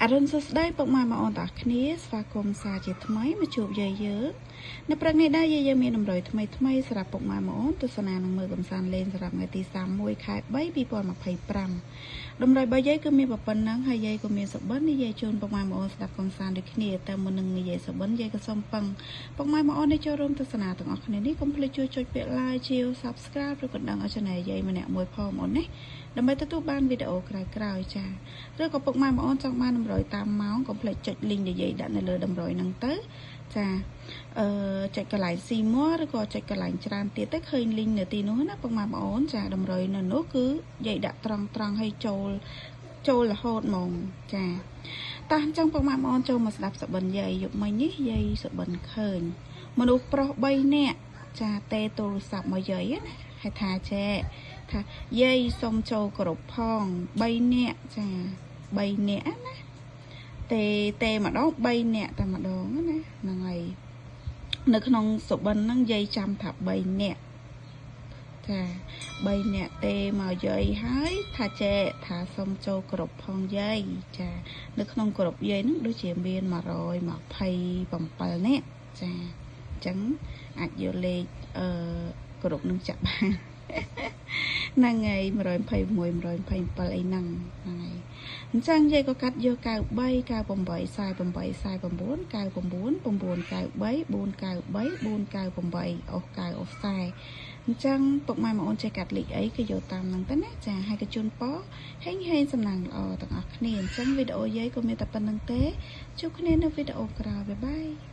អរុនសួស្តីពុកម៉ែបងប្អូនទាំងអស់គ្នាស្វាគមន៍សាជាថ្មីមកជួបយាយយើងនៅព្រឹកនេះដែរយាយយើងមានតម្រុយថ្មីសម្រាប់ពុកម៉ែបងប្អូនទស្សនានឹងមើលកំសាន្តលេងសម្រាប់ថ្ងៃទី31ខែ3 2025តម្រុយរបស់យាយគឺមានប៉ុណ្ណឹងហើយយាយក៏មានសុបិននិយាយជូនពុកម៉ែបងប្អូនស្ដាប់កំសាន្តដូចគ្នាតែមុននឹងនិយាយសុបិនយាយក៏សូមពឹងពុកម៉ែបងប្អូនដែលចូលរួមទស្សនាទាំងអស់គ្នានេះកុំភ្លេចជួយចុចពាក្យ like ជា subscribe ឬក៏ដឹងឲ្យ channel យាយម្នាក់មួយផងបងប្អូនណាដើម្បីទទួលបានវីដេអូក្រោយៗចាឬក៏ពុកម៉ែបងប្អូនចង់បានតម្រុយតាមម៉ោងកុំភ្លេចចុច link ដែលយាយដាក់នៅលើតម្រុយហ្នឹងទៅចាចុចកន្លែង see more ឬក៏ចុចកន្លែងច្រើនទៀតទៅឃើញ link នៅទីនោះណាពុកម៉ែបងប្អូនចាតម្រុយនៅនោះគឺយាយដាក់ត្រង់ឲ្យចូលរហូតហ្មងចាតោះអញ្ចឹងពុកម៉ែបងប្អូនចូលមកស្ដាប់សុបិនយាយយប់មិញនេះយាយសុបិនឃើញមនុស្សប្រុស3នាក់ចាទេទូរស័ព្ទមកយាយណាហើយថាចេថាយាយសុំចូលគ្រប់ផង3នាក់ចា3នាក់ណាទេម្ដង3នាក់តែម្ដងណាហ្នឹងហើយនៅក្នុងសុបិនហ្នឹងយាយចាំថា3នាក់ចា3នាក់ទេមកយាយហើយថាចេថាសុំចូលគ្រប់ផងយាយចានៅក្នុងគ្រប់យាយហ្នឹងដូចជាមាន127នាក់ចាអញ្ចឹងអាចយកលេខគ្រប់នឹងចាក់បានហ្នឹងហើយ126 127អីហ្នឹងហើយអញ្ចឹងយាយក៏កាត់យក93 98 48 49 99 993 493 498អស់9អស់40អញ្ចឹងពុកម៉ែបងអូនចេះកាត់លេខអីគឺយកតាមហ្នឹងទៅណាចាហើយក៏ជូនពរហេងសំណាងល្អទាំងអស់គ្នាអញ្ចឹងវីដេអូយាយក៏មានតែប៉ុណ្្នឹងទេជួបគ្នានៅវីដេអូក្រោយបាយបាយ